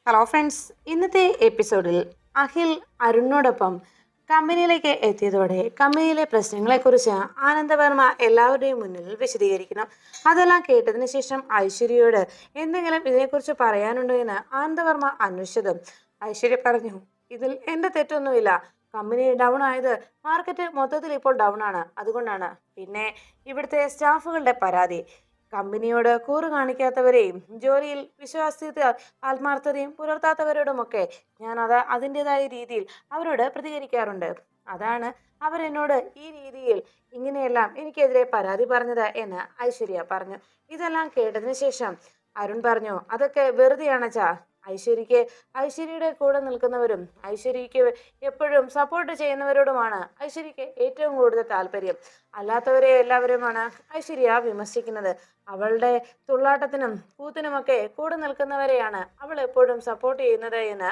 Hello friends, ഇന്നത്തെ എപ്പിസോഡിൽ അഖിൽ അരുണിനോടൊപ്പം കമ്പനിയിലേക്ക് എത്തിയതോടെ കമ്പനിയിലെ പ്രശ്നങ്ങളെക്കുറിച്ച് ആനന്ദവർമ്മ എല്ലാവരുടെയും മുന്നിൽ വിശദീകരിക്കണം. അതെല്ലാം കേട്ടതിന് ശേഷം ഐശ്വര്യയോട് എന്തെങ്കിലും ഇതിനെക്കുറിച്ച് പറയാനുണ്ടോ എന്ന് ആനന്ദവർമ്മ അന്വേഷിച്ചതും ഐശ്വര്യ പറഞ്ഞു, ഇതിൽ എൻ്റെ തെറ്റൊന്നുമില്ല. കമ്പനി ഡൗൺ ആയത് മാർക്കറ്റ് മൊത്തത്തിൽ ഇപ്പോൾ ഡൗൺ ആണ്, അതുകൊണ്ടാണ്. പിന്നെ ഇവിടുത്തെ സ്റ്റാഫുകളുടെ പരാതി, കമ്പനിയോട് കൂറ് കാണിക്കാത്തവരെയും ജോലിയിൽ വിശ്വാസ്യത ആത്മാർത്ഥതയും പുലർത്താത്തവരോടുമൊക്കെ ഞാൻ അതിൻ്റെതായ രീതിയിൽ അവരോട് പ്രതികരിക്കാറുണ്ട്. അതാണ് അവരെന്നോട് ഈ രീതിയിൽ ഇങ്ങനെയെല്ലാം എനിക്കെതിരെ പരാതി പറഞ്ഞത് എന്ന് ഐശ്വര്യ പറഞ്ഞു. ഇതെല്ലാം കേട്ടതിന് ശേഷം അരുൺ പറഞ്ഞു, അതൊക്കെ വെറുതെയാണച്ചാ. ഐശ്വര്യയുടെ കൂടെ നിൽക്കുന്നവരും ഐശ്വര്യയ്ക്ക് എപ്പോഴും സപ്പോർട്ട് ചെയ്യുന്നവരോടുമാണ് ഐശ്വര്യയ്ക്ക് ഏറ്റവും കൂടുതൽ താല്പര്യം. അല്ലാത്തവരെ എല്ലാവരുമാണ് ഐശ്വര്യ വിമർശിക്കുന്നത്. അവളുടെ തുള്ളാട്ടത്തിനും കൂത്തിനുമൊക്കെ കൂടെ നിൽക്കുന്നവരെയാണ് അവൾ എപ്പോഴും സപ്പോർട്ട് ചെയ്യുന്നത് എന്ന്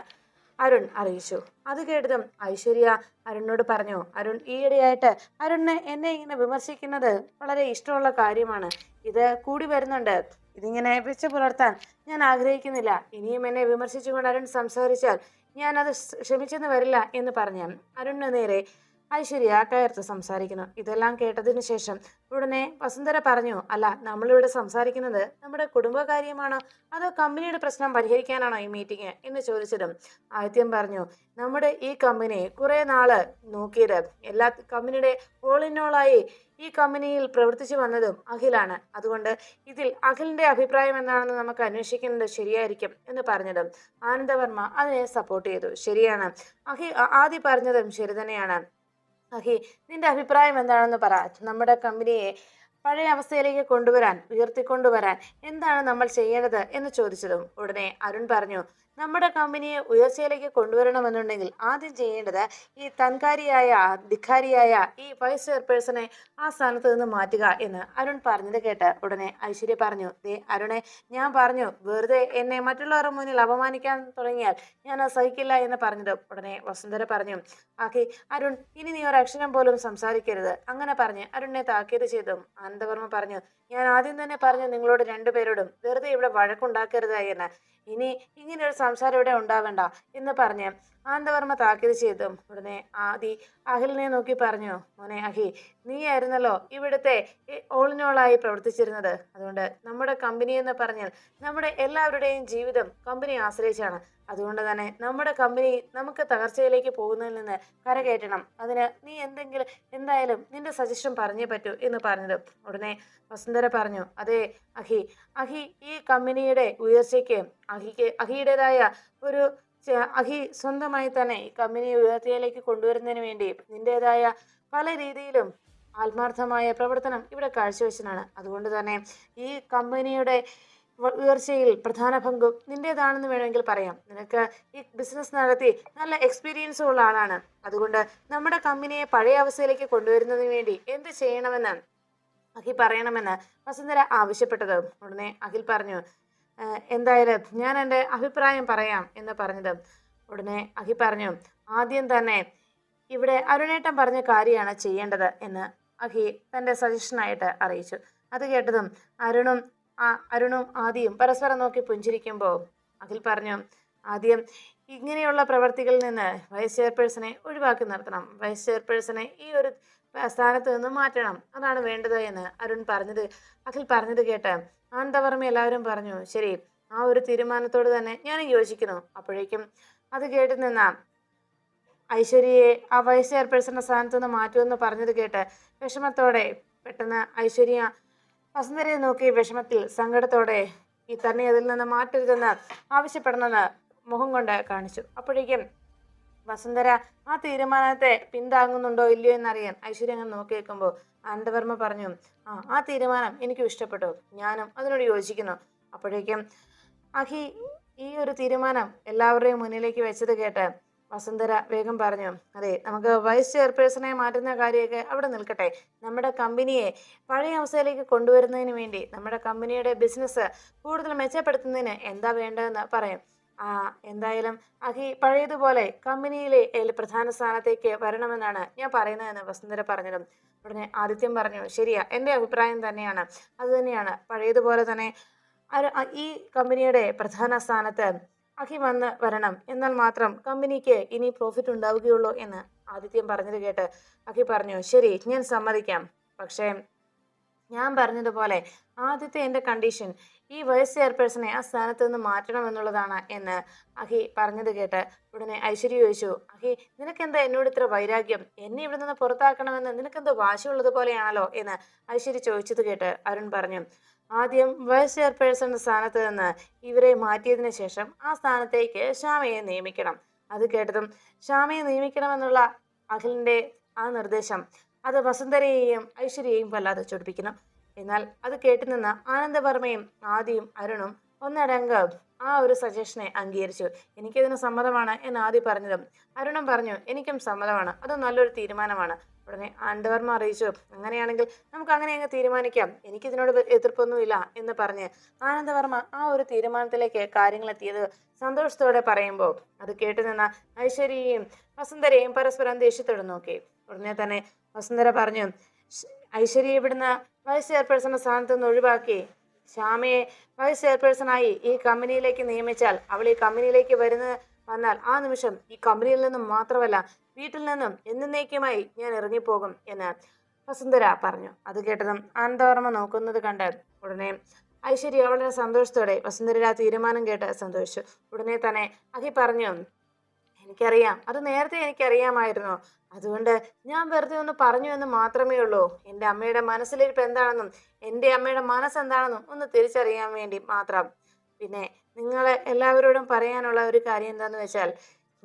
അരുൺ അറിയിച്ചു. അത് കേട്ടതും ഐശ്വര്യ അരുണിനോട് പറഞ്ഞു, അരുൺ, ഈയിടെയായിട്ട് അരുണിനെ എന്നെ ഇങ്ങനെ വിമർശിക്കുന്നത് വളരെ ഇഷ്ടമുള്ള കാര്യമാണ്. ഇത് കൂടി വരുന്നുണ്ട്. ഇതിങ്ങനെ വെച്ച് പുലർത്താൻ ഞാൻ ആഗ്രഹിക്കുന്നില്ല. ഇനിയും എന്നെ വിമർശിച്ചുകൊണ്ട് അരുൺ സംസാരിച്ചാൽ ഞാൻ അത് ക്ഷമിച്ചെന്ന് വരില്ല എന്ന് പറഞ്ഞ് അരുണിന് നേരെ ഐശ്വര്യ കയർത്ത് സംസാരിക്കുന്നു. ഇതെല്ലാം കേട്ടതിന് ശേഷം ഉടനെ വസുന്ധര പറഞ്ഞു, അല്ല, നമ്മളിവിടെ സംസാരിക്കുന്നത് നമ്മുടെ കുടുംബകാര്യമാണോ അതോ കമ്പനിയുടെ പ്രശ്നം പരിഹരിക്കാനാണോ ഈ മീറ്റിംഗ് എന്ന് ചോദിച്ചതും ആദിത്യം പറഞ്ഞു, നമ്മുടെ ഈ കമ്പനി കുറെ നാള് നോക്കിയത്, എല്ലാ കമ്പനിയുടെ ഓൾ ഇൻ ഓളായി ഈ കമ്പനിയിൽ പ്രവർത്തിച്ചു വന്നതും അഖിലാണ്. അതുകൊണ്ട് ഇതിൽ അഖിലിന്റെ അഭിപ്രായം എന്താണെന്ന് നമുക്ക് അന്വേഷിക്കുന്നത് ശരിയായിരിക്കും എന്ന് പറഞ്ഞതും ആനന്ദവർമ്മ അതിനെ സപ്പോർട്ട് ചെയ്തു. ശരിയാണ്, ആദ്യം പറഞ്ഞതും ശരി തന്നെയാണ്. അഖി, നിന്റെ അഭിപ്രായം എന്താണെന്ന് പറ. നമ്മുടെ കമ്പനിയെ പഴയ അവസ്ഥയിലേക്ക് ഉയർത്തിക്കൊണ്ടുവരാൻ എന്താണ് നമ്മൾ ചെയ്യേണ്ടത് എന്ന് ചോദിച്ചതും ഉടനെ അരുൺ പറഞ്ഞു, നമ്മുടെ കമ്പനിയെ ഉയർച്ചയിലേക്ക് കൊണ്ടുവരണമെന്നുണ്ടെങ്കിൽ ആദ്യം ചെയ്യേണ്ടത് ഈ ധിക്കാരിയായ ഈ വൈസ് ചെയർപേഴ്സണെ ആ സ്ഥാനത്ത് നിന്ന് മാറ്റുക എന്ന് അരുൺ പറഞ്ഞത് കേട്ട് ഉടനെ ഐശ്വര്യ പറഞ്ഞു, ദേ അരുണെ, ഞാൻ പറഞ്ഞു, വെറുതെ എന്നെ മറ്റുള്ളവരുടെ മുന്നിൽ അപമാനിക്കാൻ തുടങ്ങിയാൽ ഞാൻ സഹിക്കില്ല എന്ന് പറഞ്ഞതും ഉടനെ വസുന്ധര പറഞ്ഞു, ആക്കി അരുൺ, ഇനി നീ ഒരക്ഷരം പോലും സംസാരിക്കരുത്. അങ്ങനെ പറഞ്ഞ് അരുണിനെ താക്കീത് ചെയ്തും ആനന്ദവർമ്മ പറഞ്ഞു, ഞാൻ ആദ്യം തന്നെ പറഞ്ഞു നിങ്ങളോട് രണ്ടുപേരോടും വെറുതെ ഇവിടെ വഴക്കുണ്ടാക്കരുത് എന്ന്. ഇനി ഇങ്ങനെ ഒരു സംസാരം ഇവിടെ ഉണ്ടാകണ്ട എന്ന് പറഞ്ഞ് ആനന്ദവർമ്മ താക്കീത് ചെയ്തും ഉടനെ അഖിലിനെ നോക്കി പറഞ്ഞു, മോനെ അഖി, നീ ആയിരുന്നല്ലോ ഇവിടുത്തെ ഓളിനോളായി പ്രവർത്തിച്ചിരുന്നത്. അതുകൊണ്ട് നമ്മുടെ കമ്പനി എന്ന് പറഞ്ഞാൽ നമ്മുടെ എല്ലാവരുടെയും ജീവിതം കമ്പനി ആശ്രയിച്ചാണ്. അതുകൊണ്ട് തന്നെ നമ്മുടെ കമ്പനി നമുക്ക് തകർച്ചയിലേക്ക് പോകുന്നതിൽ നിന്ന് കരകയറ്റണം. അതിന് നീ എന്തായാലും നിന്റെ സജഷൻ പറഞ്ഞേ പറ്റൂ എന്ന് പറഞ്ഞത് ഉടനെ വസുന്ധര പറഞ്ഞു, അതെ അഹി ഈ കമ്പനിയുടെ ഉയർച്ചയ്ക്ക് അഹിയുടേതായ ഒരു അഹി സ്വന്തമായി തന്നെ ഈ കമ്പനിയെ ഉയർച്ചയിലേക്ക് കൊണ്ടുവരുന്നതിന് വേണ്ടി നിന്റേതായ പല രീതിയിലും ആത്മാർത്ഥമായ പ്രവർത്തനം ഇവിടെ കാഴ്ചവെച്ചതാണ്. അതുകൊണ്ട് തന്നെ ഈ കമ്പനിയുടെ ഉയർച്ചയിൽ പ്രധാന പങ്കും നിന്റേതാണെന്ന് വേണമെങ്കിൽ പറയാം. നിനക്ക് ഈ ബിസിനസ് നടത്തി നല്ല എക്സ്പീരിയൻസ് ഉള്ള ആളാണ്. അതുകൊണ്ട് നമ്മുടെ കമ്പനിയെ പഴയ അവസ്ഥയിലേക്ക് കൊണ്ടുവരുന്നതിന് വേണ്ടി എന്ത് ചെയ്യണമെന്ന് അഖിൽ പറയണമെന്ന് വസുന്ധര ആവശ്യപ്പെട്ടത് ഉടനെ അഖിൽ പറഞ്ഞു, എന്തായാലും ഞാൻ എൻ്റെ അഭിപ്രായം പറയാം എന്ന് പറഞ്ഞത് ഉടനെ അഖിൽ പറഞ്ഞു, ആദ്യം തന്നെ ഇവിടെ അരുണേട്ടൻ പറഞ്ഞ കാര്യമാണ് ചെയ്യേണ്ടത് എന്ന് അഖി തൻ്റെ സജഷനായിട്ട് അറിയിച്ചു. അത് കേട്ടതും അരുണും ആദിയും പരസ്പരം നോക്കി പുഞ്ചിരിക്കുമ്പോൾ അഖിൽ പറഞ്ഞു, ആദ്യം ഇങ്ങനെയുള്ള പ്രവർത്തികളിൽ നിന്ന് വൈസ് ചെയർപേഴ്സണെ ഒഴിവാക്കി നിർത്തണം. വൈസ് ചെയർപേഴ്സണെ ഈ ഒരു സ്ഥാനത്ത് നിന്ന് മാറ്റണം. അതാണ് വേണ്ടത് എന്ന് അഖിൽ പറഞ്ഞത് കേട്ട് ആനന്ദവർമ്മ എല്ലാവരും പറഞ്ഞു, ശരി, ആ ഒരു തീരുമാനത്തോട് തന്നെ ഞാൻ യോജിക്കുന്നു. അപ്പോഴേക്കും അത് കേട്ട് നിന്ന ഐശ്വര്യയെ ആ വൈസ് ചെയർപേഴ്സന്റെ സ്ഥാനത്ത് നിന്ന് മാറ്റുമെന്ന് പറഞ്ഞത് കേട്ട് വിഷമത്തോടെ പെട്ടെന്ന് ഐശ്വര്യ വസുന്ധരയെ നോക്കി വിഷമത്തിൽ സങ്കടത്തോടെ തന്നെ അതിൽ നിന്ന് മാറ്റരുതെന്ന് ആവശ്യപ്പെടണമെന്ന് മുഖം കൊണ്ട് കാണിച്ചു. അപ്പോഴേക്കും വസുന്ധര ആ തീരുമാനത്തെ പിന്താങ്ങുന്നുണ്ടോ ഇല്ലയോ എന്നറിയാൻ ഐശ്വര്യ അങ്ങനെ നോക്കി വെക്കുമ്പോൾ ആനന്ദവർമ്മ പറഞ്ഞു, ആ തീരുമാനം എനിക്കും ഇഷ്ടപ്പെട്ടു, ഞാനും അതിനോട് യോജിക്കുന്നു. അപ്പോഴേക്കും അഹി ഈ ഒരു തീരുമാനം എല്ലാവരുടെയും മുന്നിലേക്ക് വെച്ചത് കേട്ട് വസുന്ധര വേഗം പറഞ്ഞു, അതെ, നമുക്ക് വൈസ് ചെയർപേഴ്സണെ മാറ്റുന്ന കാര്യമൊക്കെ അവിടെ നിൽക്കട്ടെ. നമ്മുടെ കമ്പനിയെ പഴയ അവസ്ഥയിലേക്ക് കൊണ്ടുവരുന്നതിന് വേണ്ടി നമ്മുടെ കമ്പനിയുടെ ബിസിനസ് കൂടുതൽ മെച്ചപ്പെടുത്തുന്നതിന് എന്താ വേണ്ടതെന്ന് പറയും. എന്തായാലും അഹി പഴയതുപോലെ കമ്പനിയിലെ പ്രധാന സ്ഥാനത്തേക്ക് വരണമെന്നാണ് ഞാൻ പറയുന്നതെന്ന് വസുന്ധര പറഞ്ഞതും ഉടനെ ആദിത്യം പറഞ്ഞു, ശരിയാ, എൻ്റെ അഭിപ്രായം തന്നെയാണ്. അത് തന്നെയാണ്, പഴയതുപോലെ തന്നെ ഈ കമ്പനിയുടെ പ്രധാന സ്ഥാനത്ത് അഖി വരണം, എന്നാൽ മാത്രം കമ്പനിക്ക് ഇനി പ്രോഫിറ്റ് ഉണ്ടാവുകയുള്ളൂ എന്ന് ആദിത്യം പറഞ്ഞത് കേട്ട് അഖി പറഞ്ഞു, ശരി, ഞാൻ സമ്മതിക്കാം. പക്ഷേ ഞാൻ പറഞ്ഞതുപോലെ ആദ്യത്തെ എൻ്റെ കണ്ടീഷൻ ഈ വൈസ് ചെയർപേഴ്സണെ ആ സ്ഥാനത്ത് നിന്ന് മാറ്റണമെന്നുള്ളതാണ് എന്ന് അഖി പറഞ്ഞത് കേട്ട് ഉടനെ ഐശ്വര്യ ചോദിച്ചു, അഖി, നിനക്കെന്താ എന്നോട് ഇത്ര വൈരാഗ്യം? എന്നെ ഇവിടെ നിന്ന് പുറത്താക്കണമെന്ന് നിനക്കെന്തോ വാശിയുള്ളത് പോലെയാണല്ലോ എന്ന് ഐശ്വര്യ ചോദിച്ചത് കേട്ട് അരുൺ പറഞ്ഞു, ആദ്യം വൈസ് ചെയർപേഴ്സൺ സ്ഥാനത്ത് നിന്ന് ഇവരെ മാറ്റിയതിനു ശേഷം ആ സ്ഥാനത്തേക്ക് ശ്യാമയെ നിയമിക്കണം. അത് കേട്ടതും ശ്യാമയെ നിയമിക്കണമെന്നുള്ള അഖിലിന്റെ ആ നിർദ്ദേശം അത് വസുന്ധരയെയും ഐശ്വര്യയെയും വല്ലാതെ ചൊടിപ്പിക്കുന്നു. എന്നാൽ അത് കേട്ടുനിന്ന ആനന്ദവർമ്മയും ആദിയും അരുണും ഒന്നടങ്ക ആ ഒരു സജഷനെ അംഗീകരിച്ചു. എനിക്കതിന് സമ്മതമാണ് എന്ന് ആദി പറഞ്ഞതും അരുണും പറഞ്ഞു, എനിക്കും സമ്മതമാണ്, അത് നല്ലൊരു തീരുമാനമാണ്. ഉടനെ ആനന്ദവർമ്മ അറിയിച്ചു, അങ്ങനെയാണെങ്കിൽ നമുക്ക് അങ്ങനെ അങ്ങ് തീരുമാനിക്കാം, എനിക്കിതിനോട് എതിർപ്പൊന്നുമില്ല എന്ന് പറഞ്ഞ് ആനന്ദവർമ്മ ആ ഒരു തീരുമാനത്തിലേക്ക് കാര്യങ്ങളെത്തിയത് സന്തോഷത്തോടെ പറയുമ്പോൾ അത് കേട്ടുനിന്ന ഐശ്വര്യയും വസുന്ധരയും പരസ്പരം ദേഷ്യത്തോടെ നോക്കി. ഉടനെ തന്നെ വസുന്ധര പറഞ്ഞു, ഐശ്വര്യ ഇവിടുന്ന് വൈസ് ചെയർപേഴ്സൺ സ്ഥാനത്ത് നിന്ന് ഒഴിവാക്കി ശ്യാമയെ വൈസ് ചെയർപേഴ്സണായി ഈ കമ്പനിയിലേക്ക് നിയമിച്ചാൽ അവൾ ഈ കമ്പനിയിലേക്ക് വന്നാൽ ആ നിമിഷം ഈ കമ്പനിയിൽ നിന്നും മാത്രമല്ല വീട്ടിൽ നിന്നും എന്നേക്കുമായി ഞാൻ ഇറങ്ങിപ്പോകും എന്ന് വസുന്ധര പറഞ്ഞു. അത് കേട്ടതും ആനന്ദവർമ്മ നോക്കുന്നത് കണ്ട് ഉടനെ ഐശ്വര്യ വളരെ സന്തോഷത്തോടെ വസുന്ധരയുടെ ആ തീരുമാനം കേട്ട് സന്തോഷിച്ചു. ഉടനെ തന്നെ അഖി പറഞ്ഞു, എനിക്കറിയാം, അത് നേരത്തെ എനിക്കറിയാമായിരുന്നു, അതുകൊണ്ട് ഞാൻ വെറുതെ ഒന്ന് പറഞ്ഞു എന്ന് മാത്രമേ ഉള്ളൂ. എൻ്റെ അമ്മയുടെ മനസ്സിലിരിപ്പ് എന്താണെന്നും എൻ്റെ അമ്മയുടെ മനസ്സെന്താണെന്നും ഒന്ന് തിരിച്ചറിയാൻ വേണ്ടി മാത്രം. പിന്നെ നിങ്ങളെ എല്ലാവരോടും പറയാനുള്ള ഒരു കാര്യം എന്താണെന്ന് വെച്ചാൽ,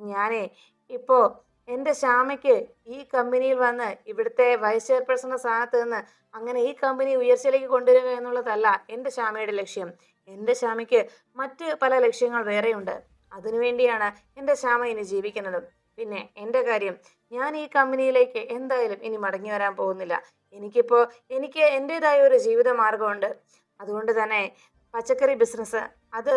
ഞാനേ ഇപ്പോൾ എൻ്റെ ശ്യാമയ്ക്ക് ഈ കമ്പനിയിൽ വന്ന് ഇവിടുത്തെ വൈസ് ചെയർപേഴ്സൺ സ്ഥാനത്ത് നിന്ന് അങ്ങനെ ഈ കമ്പനി ഉയർച്ചയിലേക്ക് കൊണ്ടുവരിക എന്നുള്ളതല്ല എൻ്റെ ശ്യാമയുടെ ലക്ഷ്യം. എൻ്റെ ശ്യാമയ്ക്ക് മറ്റ് പല ലക്ഷ്യങ്ങൾ വേറെയുണ്ട്. അതിനുവേണ്ടിയാണ് എൻ്റെ ശ്യാമ ഇനി ജീവിക്കുന്നതും. പിന്നെ എൻ്റെ കാര്യം, ഞാൻ ഈ കമ്പനിയിലേക്ക് എന്തായാലും ഇനി മടങ്ങി വരാൻ പോകുന്നില്ല. എനിക്ക് എൻ്റെതായ ഒരു ജീവിത മാർഗമുണ്ട്. അതുകൊണ്ട് തന്നെ പച്ചക്കറി ബിസിനസ് അത്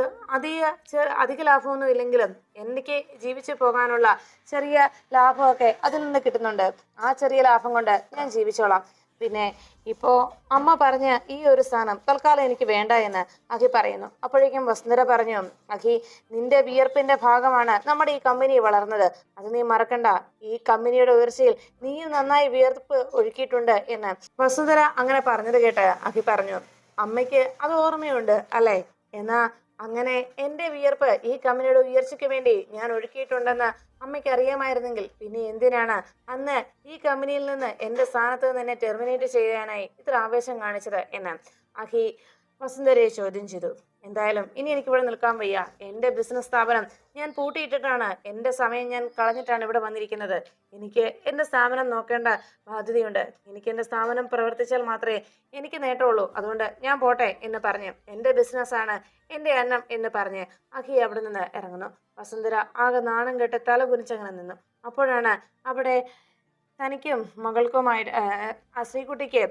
അധിക ലാഭമൊന്നും ഇല്ലെങ്കിലും എനിക്ക് ജീവിച്ചു പോകാനുള്ള ചെറിയ ലാഭമൊക്കെ അതിൽ നിന്ന് കിട്ടുന്നുണ്ട്. ആ ചെറിയ ലാഭം കൊണ്ട് ഞാൻ ജീവിച്ചോളാം. പിന്നെ ഇപ്പോൾ അമ്മ പറഞ്ഞ ഈ ഒരു സ്ഥാനം തൽക്കാലം എനിക്ക് വേണ്ട എന്ന് അഖി പറയുന്നു. അപ്പോഴേക്കും വസുന്ധര പറഞ്ഞു, അഖി, നിന്റെ വിയർപ്പിന്റെ ഭാഗമാണ് നമ്മുടെ ഈ കമ്പനി വളർന്നത്, അത് നീ മറക്കണ്ട. ഈ കമ്പനിയുടെ ഉയർച്ചയിൽ നീയും നന്നായി വിയർപ്പ് ഒഴുക്കിയിട്ടുണ്ട് എന്ന് വസുന്ധര അങ്ങനെ പറഞ്ഞത് കേട്ട് അഖി പറഞ്ഞു, അമ്മയ്ക്ക് അത് ഓർമ്മയുണ്ട് അല്ലേ? എന്നാ അങ്ങനെ എൻ്റെ വിയർപ്പ് ഈ കമ്പനിയുടെ ഉയർച്ചയ്ക്ക് വേണ്ടി ഞാൻ ഒഴുക്കിയിട്ടുണ്ടെന്ന് അമ്മയ്ക്ക് അറിയാമായിരുന്നെങ്കിൽ പിന്നെ എന്തിനാണ് അന്ന് ഈ കമ്പനിയിൽ നിന്ന് എൻ്റെ സ്ഥാനത്ത് നിന്ന് എന്നെ ടെർമിനേറ്റ് ചെയ്യാനായി ഇത്ര ആവേശം കാണിച്ചത് എന്ന് അഖി വസുന്ധരയെ ചോദ്യം ചെയ്തു. എന്തായാലും ഇനി എനിക്കിവിടെ നിൽക്കാൻ വയ്യ. എൻ്റെ ബിസിനസ് സ്ഥാപനം ഞാൻ പൂട്ടിയിട്ടിട്ടാണ്, എൻ്റെ സമയം ഞാൻ കളഞ്ഞിട്ടാണ് ഇവിടെ വന്നിരിക്കുന്നത്. എനിക്ക് എൻ്റെ സ്ഥാപനം നോക്കേണ്ട ബാധ്യതയുണ്ട്. എനിക്ക് എൻ്റെ സ്ഥാപനം പ്രവർത്തിച്ചാൽ മാത്രമേ എനിക്ക് നേട്ടമുള്ളൂ. അതുകൊണ്ട് ഞാൻ പോട്ടെ എന്ന് പറഞ്ഞ് എൻ്റെ ബിസിനസ്സാണ് എൻ്റെ അന്നം എന്ന് പറഞ്ഞ് അഖി അവിടെ നിന്ന് ഇറങ്ങുന്നു. വസുന്ധര ആകെ നാണം കെട്ട് തല കുനിച്ചങ്ങനെ നിന്നു. അപ്പോഴാണ് അവിടെ തനിക്കും മകൾക്കുമായിട്ട് ശ്രീകുട്ടിക്ക്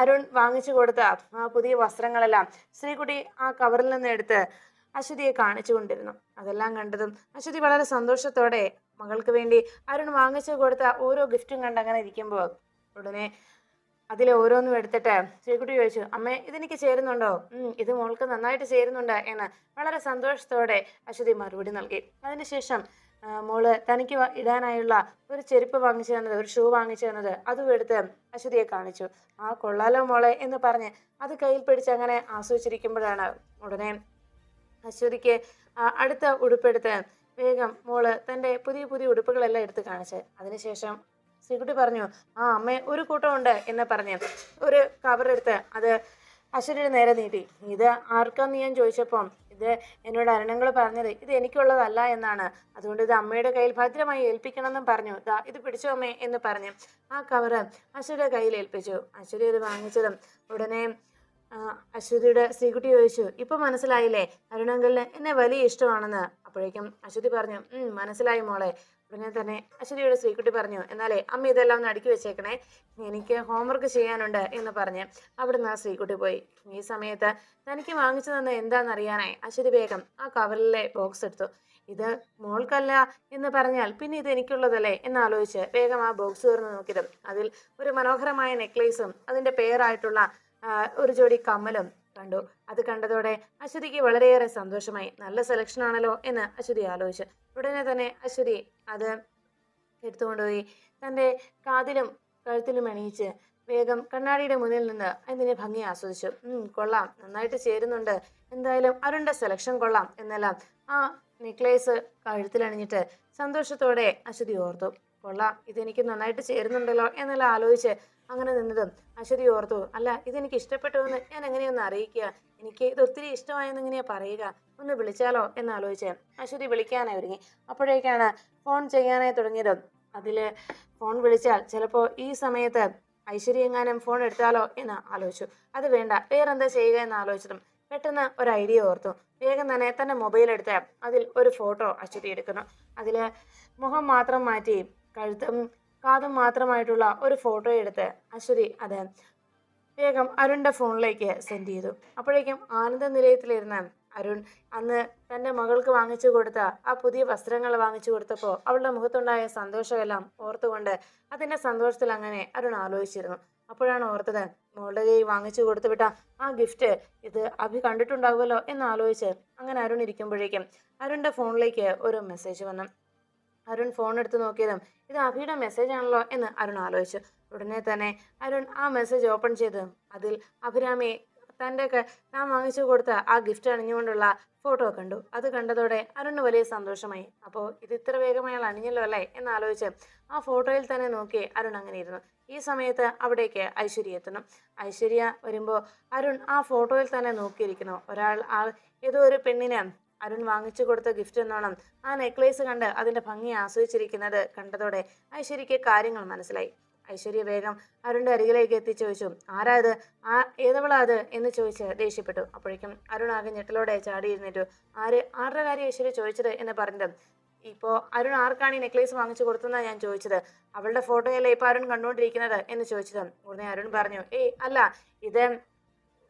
അരുൺ വാങ്ങിച്ചു കൊടുത്ത ആ പുതിയ വസ്ത്രങ്ങളെല്ലാം ശ്രീകുട്ടി ആ കവറിൽ നിന്ന് എടുത്ത് അശ്വതിയെ കാണിച്ചു കൊണ്ടിരുന്നു. അതെല്ലാം കണ്ടതും അശ്വതി വളരെ സന്തോഷത്തോടെ മകൾക്ക് വേണ്ടി അരുൺ വാങ്ങിച്ചു കൊടുത്ത ഓരോ ഗിഫ്റ്റും കണ്ട് അങ്ങനെ ഇരിക്കുമ്പോൾ ഉടനെ അതിലെ ഓരോന്നും എടുത്തിട്ട് ശ്രീകുട്ടി ചോദിച്ചു, അമ്മേ, ഇതെനിക്ക് ചേരുന്നുണ്ടോ? ഇത് മോൾക്ക് നന്നായിട്ട് ചേരുന്നുണ്ട് എന്ന് വളരെ സന്തോഷത്തോടെ അശ്വതി മറുപടി നൽകി. അതിനുശേഷം മോള് തനിക്ക് ഇടാനായുള്ള ഒരു ചെരുപ്പ് വാങ്ങിച്ചു തന്നത്, ഒരു ഷൂ വാങ്ങിച്ചു തന്നത് അതും എടുത്ത് അശ്വതിയെ കാണിച്ചു. ആ കൊള്ളാലോ മോളെ എന്ന് പറഞ്ഞ് അത് കയ്യിൽ പിടിച്ച് അങ്ങനെ ആസ്വദിച്ചിരിക്കുമ്പോഴാണ് ഉടനെ അശ്വതിക്ക് അടുത്ത ഉടുപ്പെടുത്ത് വേഗം മോള് തൻ്റെ പുതിയ പുതിയ ഉടുപ്പുകളെല്ലാം എടുത്ത് കാണിച്ച്. അതിനുശേഷം ശ്രീകുട്ടി പറഞ്ഞു, അമ്മേ, ഒരു കൂട്ടമുണ്ട് എന്ന് പറഞ്ഞ് ഒരു കവറെടുത്ത് അത് അശ്വതിയുടെ നേരെ നീട്ടി. ഇത് ആർക്കാന്ന് ഞാൻ ചോദിച്ചപ്പം ഇത് എന്നോട് അരുണങ്ങൾ പറഞ്ഞത് ഇത് എനിക്കുള്ളതല്ല എന്നാണ്, അതുകൊണ്ട് ഇത് അമ്മയുടെ കയ്യിൽ ഭദ്രമായി ഏൽപ്പിക്കണമെന്നും പറഞ്ഞു. ഇത് പിടിച്ചോ അമ്മേ എന്ന് പറഞ്ഞ് ആ കവറ് അശ്വതിയുടെ കയ്യിൽ ഏൽപ്പിച്ചു. അശ്വതി ഇത് വാങ്ങിച്ചതും ഉടനെ അശ്വതിയുടെ ശ്രീകുട്ടി ചോദിച്ചു, ഇപ്പൊ മനസ്സിലായില്ലേ അരുണങ്കലിന് എന്നെ വലിയ ഇഷ്ടമാണെന്ന്? അപ്പോഴേക്കും അശ്വതി പറഞ്ഞു, മനസ്സിലായി മോളെ. ഉടനെ തന്നെ അശ്വതിയുടെ ശ്രീകുട്ടി പറഞ്ഞു, എന്നാലേ അമ്മ ഇതെല്ലാം ഒന്ന് അടുക്കി വെച്ചേക്കണേ, എനിക്ക് ഹോംവർക്ക് ചെയ്യാനുണ്ട് എന്ന് പറഞ്ഞ് അവിടുന്ന് ആ ശ്രീകുട്ടി പോയി. ഈ സമയത്ത് തനിക്ക് വാങ്ങിച്ചു തന്ന എന്താണെന്നറിയാനായി അശ്വതി വേഗം ആ കവറിലെ ബോക്സ് എടുത്തു. ഇത് മോൾക്കല്ല എന്ന് പറഞ്ഞാൽ പിന്നെ ഇത് എനിക്കുള്ളതല്ലേ എന്നാലോചിച്ച് വേഗം ആ ബോക്സ് തുറന്ന് നോക്കിയതും അതിൽ ഒരു മനോഹരമായ നെക്ലേസും അതിൻ്റെ പേരായിട്ടുള്ള ഒരു ജോഡി കമ്മലും കണ്ടു. അത് കണ്ടതോടെ അശ്വതിക്ക് വളരെയേറെ സന്തോഷമായി. നല്ല സെലക്ഷൻ ആണല്ലോ എന്ന് അശ്വതി ആലോചിച്ചു. ഉടനെ തന്നെ അശ്വതി അത് എടുത്തുകൊണ്ടുപോയി തൻ്റെ കാതിലും കഴുത്തിലും അണിയിച്ച് വേഗം കണ്ണാടിയുടെ മുന്നിൽ നിന്ന് അതിന്റെ ഭംഗി ആസ്വദിച്ചു. കൊള്ളാം, നന്നായിട്ട് ചേരുന്നുണ്ട്, എന്തായാലും അരുണിന്റെ സെലക്ഷൻ കൊള്ളാം എന്നെല്ലാം ആ നെക്ലേസ് കഴുത്തിലണിഞ്ഞിട്ട് സന്തോഷത്തോടെ അശ്വതി ഓർത്തു. കൊള്ളാം, ഇതെനിക്ക് നന്നായിട്ട് ചേരുന്നുണ്ടല്ലോ എന്നെല്ലാം ആലോചിച്ച് അങ്ങനെ നിന്നതും അശ്വതി ഓർത്തു, അല്ല ഇതെനിക്ക് ഇഷ്ടപ്പെട്ടു എന്ന് ഞാൻ എങ്ങനെയൊന്ന് അറിയിക്കുക, എനിക്ക് ഇത് ഒത്തിരി ഇഷ്ടമായെന്ന് എങ്ങനെയാ പറയുക, ഒന്ന് വിളിച്ചാലോ എന്നാലോചിച്ച് അശ്വതി വിളിക്കാനായി ഒരുങ്ങി. അപ്പോഴേക്കാണ് ഫോൺ ചെയ്യാനായി തുടങ്ങിയതും അതില് ഫോൺ വിളിച്ചാൽ ചിലപ്പോൾ ഈ സമയത്ത് ഐശ്വര്യ എങ്ങാനും ഫോൺ എടുത്താലോ എന്ന് ആലോചിച്ചു. അത് വേണ്ട, വേറെന്താ ചെയ്യുക എന്ന് ആലോചിച്ചതും പെട്ടെന്ന് ഒരു ഐഡിയ ഓർത്തു. വേഗം തന്നെ തന്റെ മൊബൈൽ എടുത്ത് അതിൽ ഒരു ഫോട്ടോ അശ്വതി എടുക്കുന്നു. അതില് മുഖം മാത്രം മാറ്റി കഴുത്തും കാതും മാത്രമായിട്ടുള്ള ഒരു ഫോട്ടോ എടുത്ത് അശ്വതി അത് വേഗം അരുണിന്റെ ഫോണിലേക്ക് സെൻഡ് ചെയ്തു. അപ്പോഴേക്കും ആനന്ദ നിലയത്തിലിരുന്ന് അരുൺ അന്ന് തന്റെ മകൾക്ക് വാങ്ങിച്ചു കൊടുത്ത ആ പുതിയ വസ്ത്രങ്ങൾ വാങ്ങിച്ചു കൊടുത്തപ്പോൾ അവളുടെ മുഖത്തുണ്ടായ സന്തോഷമെല്ലാം ഓർത്തുകൊണ്ട് അതിന്റെ സന്തോഷത്തിൽ അങ്ങനെ അരുൺ ആലോചിച്ചിരുന്നു. അപ്പോഴാണ് ഓർത്തത്, മോളുടെ കൈ വാങ്ങിച്ചു കൊടുത്തു വിട്ട ആ ഗിഫ്റ്റ് ഇത് അഭി കണ്ടിട്ടുണ്ടാകുമല്ലോ എന്ന് ആലോചിച്ച് അങ്ങനെ അരുൺ ഇരിക്കുമ്പോഴേക്കും അരുണിന്റെ ഫോണിലേക്ക് ഒരു മെസ്സേജ് വന്നു. അരുൺ ഫോൺ എടുത്ത് നോക്കിയതും ഇത് അഭിയുടെ മെസ്സേജ് ആണല്ലോ എന്ന് അരുൺ ആലോചിച്ചു. ഉടനെ തന്നെ അരുൺ ആ മെസ്സേജ് ഓപ്പൺ ചെയ്ത് അതിൽ അഭിരാമി തൻ്റെ താൻ വാങ്ങിച്ചു കൊടുത്ത ആ ഗിഫ്റ്റ് അണിഞ്ഞുകൊണ്ടുള്ള ഫോട്ടോ കണ്ടു. അത് കണ്ടതോടെ അരുണിന് വലിയ സന്തോഷമായി. അപ്പോൾ ഇത് ഇത്ര വേഗമായി അണിഞ്ഞല്ലോ അല്ലേ എന്നാലോചിച്ച് ആ ഫോട്ടോയിൽ തന്നെ നോക്കി അരുൺ അങ്ങനെ ഇരുന്നു. ഈ സമയത്ത് അവിടേക്ക് ഐശ്വര്യ എത്തുന്നു. ഐശ്വര്യ വരുമ്പോൾ അരുൺ ആ ഫോട്ടോയിൽ തന്നെ നോക്കിയിരിക്കുന്നു. ഏതോ ഒരു പെണ്ണിന് അരുൺ വാങ്ങിച്ചു കൊടുത്ത ഗിഫ്റ്റ് എന്നോണം ആ നെക്ലേസ് കണ്ട് അതിന്റെ ഭംഗി ആസ്വദിച്ചിരിക്കുന്നത് കണ്ടതോടെ ഐശ്വര്യക്ക് കാര്യങ്ങൾ മനസ്സിലായി. ഐശ്വര്യ വേഗം അരുണിന്റെ അരികിലേക്ക് എത്തി ചോദിച്ചു, ആരാ ഇത്, ഏതവളാ അത് എന്ന് ചോദിച്ച് ദേഷ്യപ്പെട്ടു. അപ്പോഴേക്കും അരുൺ ആകെ ഞെട്ടലോടെ ചാടിയിരുന്നിട്ടു. ആരുടെ കാര്യം ഐശ്വര്യ ചോദിച്ചത് എന്ന് പറഞ്ഞത്, ഇപ്പോ അരുൺ ആർക്കാണ് ഈ നെക്ലേസ് വാങ്ങിച്ചു കൊടുത്തെന്നാ ഞാൻ ചോദിച്ചത്, അവളുടെ ഫോട്ടോയല്ലേ ഇപ്പൊ അരുൺ കണ്ടുകൊണ്ടിരിക്കുന്നത് എന്ന് ചോദിച്ചത്. ഉടനെ അരുൺ പറഞ്ഞു, അല്ല, ഇത്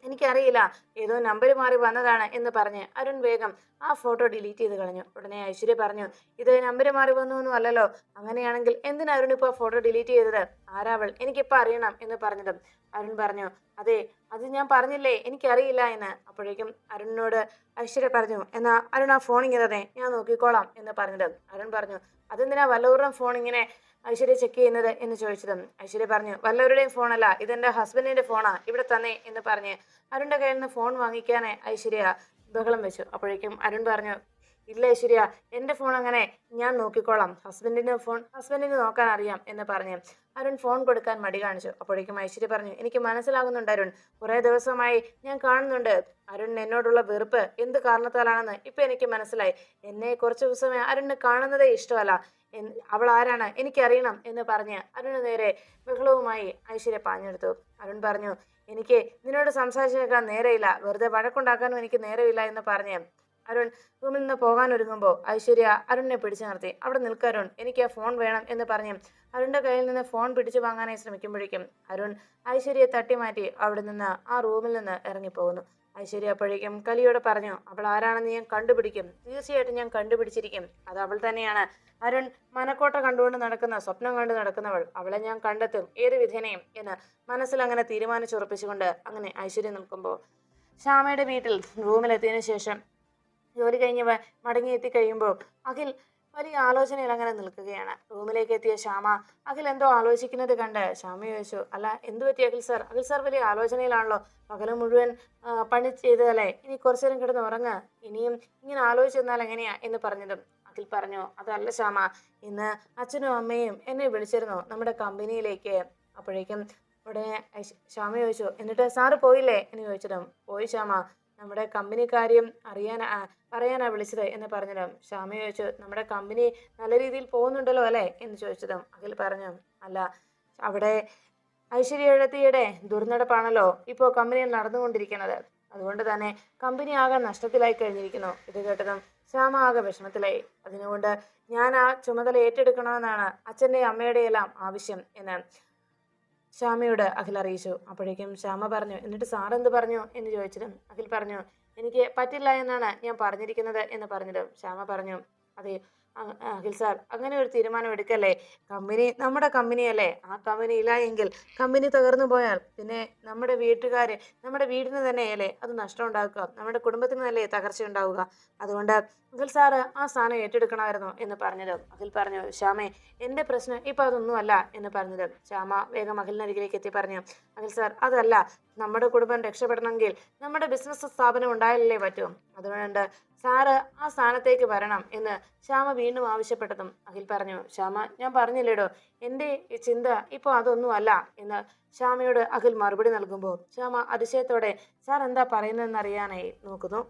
എനിക്കറിയില്ല, ഏതോ നമ്പർ മാറി വന്നതാണ് എന്ന് പറഞ്ഞ് അരുൺ വേഗം ആ ഫോട്ടോ ഡിലീറ്റ് ചെയ്ത് കളഞ്ഞു. ഉടനെ ഐശ്വര്യ പറഞ്ഞു, ഇത് നമ്പർ മാറി വന്നൊന്നും അല്ലല്ലോ, അങ്ങനെയാണെങ്കിൽ എന്തിനാ അരുൺ ഇപ്പോൾ ഫോട്ടോ ഡിലീറ്റ് ചെയ്തത്, ആരാവൾ, എനിക്കിപ്പോൾ അറിയണം എന്ന് പറഞ്ഞതും അരുൺ പറഞ്ഞു, അതെ അത് ഞാൻ പറഞ്ഞില്ലേ എനിക്കറിയില്ല എന്ന്. അപ്പോഴേക്കും അരുണിനോട് ഐശ്വര്യ പറഞ്ഞു, എന്നാ അരുൺ ആ ഫോൺ ഇങ്ങനെ തന്നെ ഞാൻ നോക്കിക്കോളാം എന്ന് പറഞ്ഞത്. അരുൺ പറഞ്ഞു, അതെന്തിനാ വല്ലവരുടെയും ഫോൺ ഇങ്ങനെ ഐശ്വര്യ ചെക്ക് ചെയ്യുന്നത് എന്ന് ചോദിച്ചതും ഐശ്വര്യ പറഞ്ഞു, വല്ലവരുടെയും ഫോണല്ല, ഇതെന്റെ ഹസ്ബൻഡിന്റെ ഫോണാ, ഇവിടെ തന്നെ എന്ന് പറഞ്ഞ് അരുണിന്റെ കയ്യിൽ നിന്ന് ഫോൺ വാങ്ങിക്കാനേ ഐശ്വര്യ ബഹളം വെച്ചു. അപ്പോഴേക്കും അരുൺ പറഞ്ഞു, ഇല്ല ഐശ്വര്യ, എന്റെ ഫോൺ അങ്ങനെ ഞാൻ നോക്കിക്കോളാം, ഹസ്ബൻഡിന് നോക്കാൻ അറിയാം എന്ന് പറഞ്ഞ് അരുൺ ഫോൺ കൊടുക്കാൻ മടി കാണിച്ചു. അപ്പോഴേക്കും ഐശ്വര്യ പറഞ്ഞു, എനിക്ക് മനസ്സിലാകുന്നുണ്ട് അരുൺ, കുറെ ദിവസമായി ഞാൻ കാണുന്നുണ്ട് അരുൺ എന്നോടുള്ള വെറുപ്പ് എന്ത് കാരണത്താലാണെന്ന് ഇപ്പൊ എനിക്ക് മനസ്സിലായി. എന്നെ കുറച്ചു ദിവസമായി അരുണിന് കാണുന്നതേ ഇഷ്ടമല്ല, അവൾ ആരാണ് എനിക്കറിയണം എന്ന് പറഞ്ഞ് അരുണ് നേരെ ബഹളവുമായി ഐശ്വര്യ പാഞ്ഞെടുത്തു. അരുൺ പറഞ്ഞു, എനിക്ക് നിന്നോട് സംസാരിച്ചു നിൽക്കാൻ നേരെയില്ല, വെറുതെ വഴക്കുണ്ടാക്കാനും എനിക്ക് നേരമില്ല എന്ന് പറഞ്ഞ് അരുൺ റൂമിൽ നിന്ന് പോകാൻ ഒരുങ്ങുമ്പോൾ ഐശ്വര്യ അരുണിനെ പിടിച്ചു നിർത്തി. അവിടെ നിൽക്കരുൺ, എനിക്ക് ആ ഫോൺ വേണം എന്ന് പറഞ്ഞ് അരുണിന്റെ കയ്യിൽ നിന്ന് ഫോൺ പിടിച്ചു വാങ്ങാനായി ശ്രമിക്കുമ്പോഴേക്കും അരുൺ ഐശ്വര്യയെ തട്ടിമാറ്റി അവിടെ നിന്ന് ആ റൂമിൽ നിന്ന് ഇറങ്ങിപ്പോകുന്നു. ഐശ്വര്യ അപ്പോഴേക്കും കലിയോട് പറഞ്ഞു, അവൾ ആരാണെന്ന് ഞാൻ കണ്ടുപിടിക്കും, തീർച്ചയായിട്ടും ഞാൻ കണ്ടുപിടിച്ചിരിക്കും, അത് അവൾ തന്നെയാണ്, അരുൺ മനക്കോട്ട കണ്ടുകൊണ്ട് നടക്കുന്ന സ്വപ്നം കണ്ടു നടക്കുന്നവൾ, അവളെ ഞാൻ കണ്ടെത്തും ഏത് വിധേനയും എന്ന് മനസ്സിൽ അങ്ങനെ തീരുമാനിച്ചുറപ്പിച്ചുകൊണ്ട് അങ്ങനെ ഐശ്വര്യ നിൽക്കുമ്പോൾ ശ്യാമയുടെ വീട്ടിൽ റൂമിലെത്തിയതിനു ശേഷം ജോലി കഴിഞ്ഞ് മടങ്ങിയെത്തി കഴിയുമ്പോൾ അഖിൽ വലിയ ആലോചനയിൽ അങ്ങനെ നിൽക്കുകയാണ്. റൂമിലേക്ക് എത്തിയ ശ്യാമ അഖിൽ എന്തോ ആലോചിക്കുന്നത് കണ്ട് ശ്യാമ ചോദിച്ചു, അല്ല എന്തു പറ്റി അഖിൽ സാർ വലിയ ആലോചനയിലാണല്ലോ, പകല് മുഴുവൻ പണി ചെയ്തതല്ലേ, ഇനി കുറച്ചു നേരം കിടന്ന് ഉറങ്ങുക, ഇനിയും ഇങ്ങനെ ആലോചിച്ചെന്നാൽ എങ്ങനെയാ എന്ന് പറഞ്ഞതും അഖിൽ പറഞ്ഞു, അതല്ല ശ്യാമ, ഇന്ന് അച്ഛനും അമ്മയും എന്നെ വിളിച്ചിരുന്നു നമ്മുടെ കമ്പനിയിലേക്ക്. അപ്പോഴേക്കും ഉടനെ ശ്യാമ ചോദിച്ചു, എന്നിട്ട് സാറ് പോയില്ലേ എന്ന് ചോദിച്ചതും പോയി ശ്യാമ, നമ്മുടെ കമ്പനി കാര്യം പറയാനാ വിളിച്ചത് എന്ന് പറഞ്ഞതും ശ്യാമ ചോദിച്ചു, നമ്മുടെ കമ്പനി നല്ല രീതിയിൽ പോകുന്നുണ്ടല്ലോ അല്ലേ എന്ന് ചോദിച്ചതും അഖിൽ പറഞ്ഞു, അല്ല, അവിടെ ഐശ്വര്യയുടെ ദുർനടപ്പാണല്ലോ ഇപ്പോൾ കമ്പനിയിൽ നടന്നുകൊണ്ടിരിക്കുന്നത്, അതുകൊണ്ട് തന്നെ കമ്പനി ആകെ നഷ്ടത്തിലായി കഴിഞ്ഞിരിക്കുന്നു. ഇത് കേട്ടതും ശ്യാമ ആകെ വിഷമത്തിലായി. അതിനുകൊണ്ട് ഞാൻ ആ ചുമതല ഏറ്റെടുക്കണമെന്നാണ് അച്ഛൻ്റെയും അമ്മയുടെയും എല്ലാം ആവശ്യം എന്ന് ശ്യാമയോട് അഖിൽ അറിയിച്ചു. അപ്പോഴേക്കും ശ്യാമ പറഞ്ഞു, എന്നിട്ട് സാറെന്ത് പറഞ്ഞു എന്ന് ചോദിച്ചതും അഖിൽ പറഞ്ഞു, എനിക്ക് പറ്റില്ല എന്നാണ് ഞാൻ പറഞ്ഞിരിക്കുന്നത് എന്ന് പറഞ്ഞതും ശ്യാമ പറഞ്ഞു, അതെ അഖിൽ സാർ അങ്ങനെ ഒരു തീരുമാനം എടുക്കല്ലേ. കമ്പനി നമ്മുടെ കമ്പനിയല്ലേ. ആ കമ്പനി ഇല്ല എങ്കിൽ കമ്പനി തകർന്നു പോയാൽ പിന്നെ നമ്മുടെ വീട്ടുകാര് നമ്മുടെ വീടിന് തന്നെയല്ലേ അത് നഷ്ടം ഉണ്ടാക്കുക. നമ്മുടെ കുടുംബത്തിന് തന്നെ തകർച്ച ഉണ്ടാവുക. അതുകൊണ്ട് അഖിൽ സാറ് ആ സ്ഥാനം ഏറ്റെടുക്കണമായിരുന്നു എന്ന് പറഞ്ഞത്. അഖിൽ പറഞ്ഞു, ശ്യാമേ, എൻ്റെ പ്രശ്നം ഇപ്പം അതൊന്നുമല്ല എന്ന് പറഞ്ഞത്. ശ്യാമ വേഗം അഖിലിനരികിലേക്ക് എത്തി പറഞ്ഞു, അഖിൽ സാർ, അതല്ല, നമ്മുടെ കുടുംബം രക്ഷപ്പെടണമെങ്കിൽ നമ്മുടെ ബിസിനസ് സ്ഥാപനം ഉണ്ടായാലല്ലേ പറ്റും. അതുകൊണ്ട് സാറ് ആ സ്ഥാനത്തേക്ക് വരണം എന്ന് ശ്യാമ വീണ്ടും ആവശ്യപ്പെട്ടതും അഖിൽ പറഞ്ഞു, ശ്യാമ, ഞാൻ പറഞ്ഞില്ലേടോ, എൻ്റെ ഈ ചിന്ത ഇപ്പോൾ അതൊന്നും അല്ല എന്ന് ശ്യാമയോട് അഖിൽ മറുപടി നൽകുമ്പോൾ ശ്യാമ അതിശയത്തോടെ സാർ എന്താ പറയുന്നതെന്ന് അറിയാനായി നോക്കുന്നു.